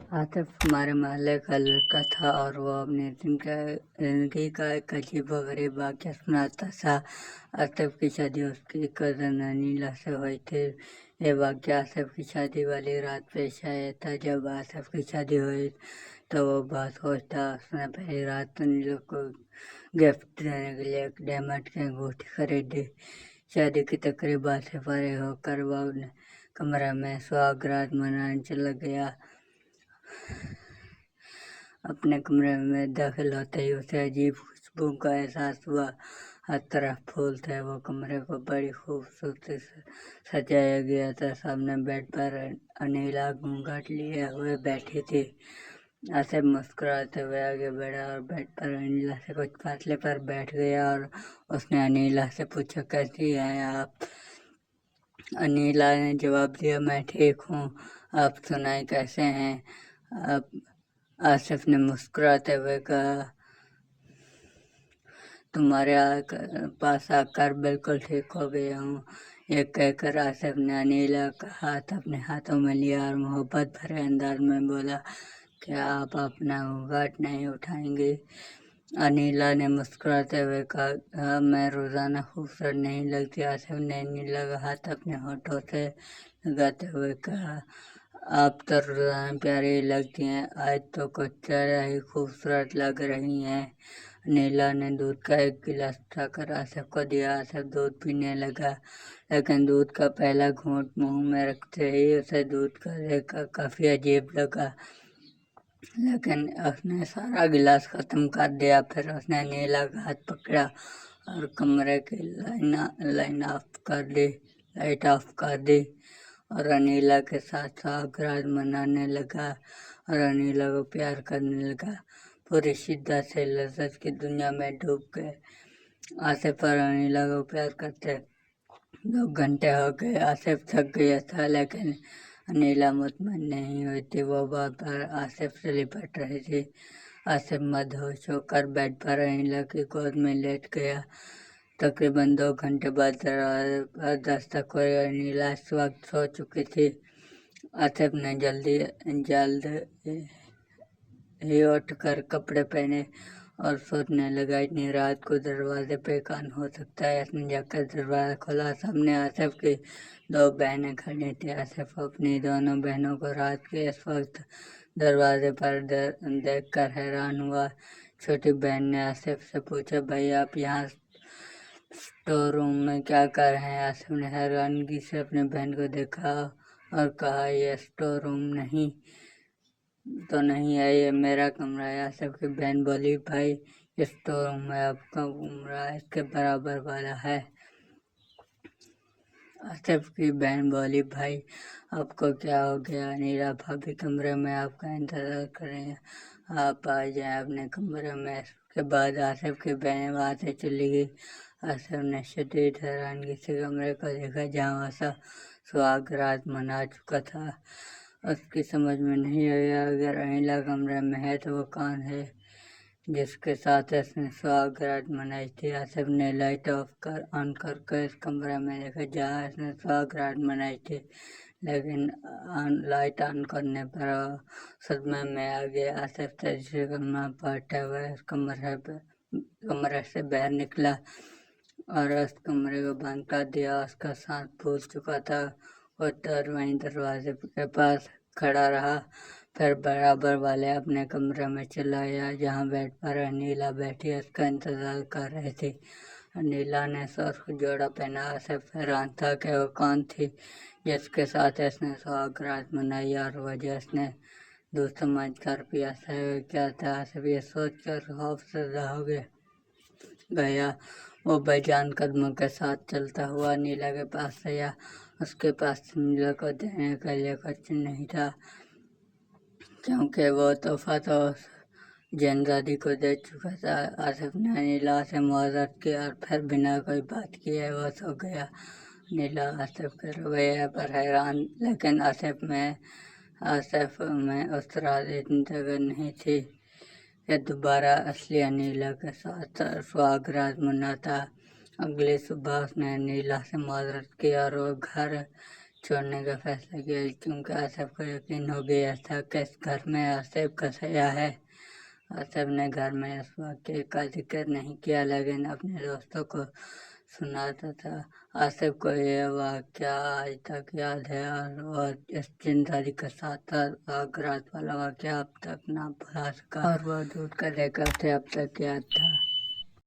आतिफ हमारे मोहल्ले का लड़का था और वो अपनी जिंदगी का एक अजीब व गरीब वाक़या सुनाता था। आतिफ की शादी उसकी कज़न अनीला से हुई थी। ये वाक़या आतिफ की शादी वाली रात पेश आया था। जब आतिफ की शादी हुई तो वो बहुत खुश था। उसने पहली रात अनीला को गिफ्ट देने के लिए एक डायमंड की अंगूठी खरीदी। शादी की तकरीबा से फारिग होकर वो अपने कमरे में सुहागरात मनाने चला गया। अपने कमरे में दाखिल होते ही उसे अजीब खुशबू का एहसास हुआ। हर तरफ फूल थे। वो कमरे को बड़ी खूबसूरती से सजाया गया था। सामने बेड पर अनीला घूंघट लिए हुए बैठी थी। आसिफ मुस्कुराते हुए आगे बढ़ा और बेड पर अनीला से कुछ फासले पर बैठ गया और उसने अनीला से पूछा, कैसी हैं आप? अनीला ने जवाब दिया, मैं ठीक हूँ, आप सुनाएं कैसे हैं आप? आसिफ ने मुस्कुराते हुए कहा, तुम्हारे पास आकर बिल्कुल ठीक हो गया हूँ। ये कहकर आसिफ ने अनीला का हाथ अपने हाथों में लिया और मोहब्बत भरे अंदाज में बोला, क्या आप अपना घूंघट नहीं उठाएंगे? अनीला ने मुस्कुराते हुए कहा, मैं रोज़ाना खूबसूरत नहीं लगती। आसिफ ने अनीला का हाथ अपने होठों से लगाते हुए कहा, आप तो रोज़ाना प्यारी लगती हैं, आज तो कुछ ज़्यादा ही खूबसूरत लग रही हैं। अनीला ने दूध का एक गिलास उठाकर आसिफ को दिया। आसिफ दूध पीने लगा, लेकिन दूध का पहला घूंट मुंह में रखते ही उसे दूध का देखकर काफ़ी अजीब लगा। लेकिन उसने सारा गिलास खत्म कर दिया। फिर उसने अनीला का हाथ पकड़ा और कमरे की लाइट ऑफ कर दी और अनीला के साथ सुहागरात मनाने लगा और अनीला को प्यार करने लगा। पूरी शिद्दत से लज्जत की दुनिया में डूब गए। आसिफ और अनीला को प्यार करते 2 घंटे हो गए। आसिफ थक गया था, लेकिन अनीला मुतमईन नहीं हुई थी। वो बार बार आसिफ से लिपट रही थी। आसिफ मदहोश होकर बेड पर अनीला की गोद में लेट गया। तकरीबन 2 घंटे बाद दरवाजे पर दस्तक हुई। अनीला इस वक्त सो चुकी थी। आसिफ ने जल्द ही उठकर कपड़े पहने और सोचने लगा, इतनी रात को दरवाजे पे कौन हो सकता है। इसने जाकर दरवाज़ा खोला। सामने आसिफ की 2 बहनें खड़ी थी। आसिफ अपनी दोनों बहनों को रात के इस वक्त दरवाजे पर देखकर हैरान हुआ। छोटी बहन ने आसिफ से पूछा, भाई आप यहाँ स्टोर रूम में क्या कर रहे हैं? आसिफ ने हैरानगी से अपनी बहन को देखा और कहा, यह स्टोर रूम नहीं है, ये मेरा कमरा है। आसिफ की बहन बोली, भाई इस स्टोर रूम में आपका कमरा इसके बराबर वाला है। आसिफ की बहन बोली, भाई आपको क्या हो गया? अनीला भाभी कमरे में आपका इंतज़ार कर रही हैं, आप आ जाएं अपने कमरे में। इसके बाद आसिफ की बहन वहाँ से चली गई। आसिफ ने शदीद हैरानगी से कमरे को देखा जहाँ वह सुहागरात मना चुका था। उसकी समझ में नहीं आया, अगर अनीला कमरे में है तो वो कौन है जिसके साथ इसने सुहागरात मनाई थी। आसिफ ने लाइट ऑन करके इस कमरे में देखा जहाँ इसने सुहागरात मनाई थी, लेकिन लाइट ऑन करने पर सदमे में आ गया। आसिफ तेजी से कलमा पढ़ते हुए इस कमरे से बाहर निकला और उस कमरे को बंद कर दिया। उसका सांस फूल चुका था। वो वहीं दरवाजे के पास खड़ा रहा, फिर बराबर वाले अपने कमरे में चला गया जहाँ बेड पर अनीला बैठी उसका इंतज़ार कर रही थी। अनीला ने सुर्ख जोड़ा पहना। आसिफ हैरान था कि वो कौन थी जिसके साथ इसने सुहागरात मनाई और वजह इसने दूध समझ कर पिया क्या था। आसिफ ये सोच कर खौफज़दा हो गया। वो बेजान कदमों के साथ चलता हुआ नीला के पास आया। उसके पास नीला को देने के लिए कुछ नहीं था, क्योंकि वो तोहफा तो जैनज़ादी को दे चुका था। आसिफ ने नीला से मुआवज़त किया और फिर बिना कोई बात किए वो सो गया। नीला आसिफ के रवैये पर हैरान, लेकिन आसिफ में उस रात इतनी जगह नहीं थी कि दोबारा असली अनीला के साथ सुहागरात मनाता। अगली सुबह उसने अनीला से मुआवज़त की और वो घर छोड़ने का फैसला किया क्योंकि आसिफ को यकीन हो गया था कि इस घर में आसिफ का साया है। आसिफ ने घर में इस वाक़ये का जिक्र नहीं किया लेकिन अपने दोस्तों को सुनाता था। आसिफ को यह वाक़या आज तक याद है और इस जिम्मेदारी के साथ आग रात वाला वाक़या अब तक ना भुला सका और वो दूध का लेकर उसे अब तक याद था।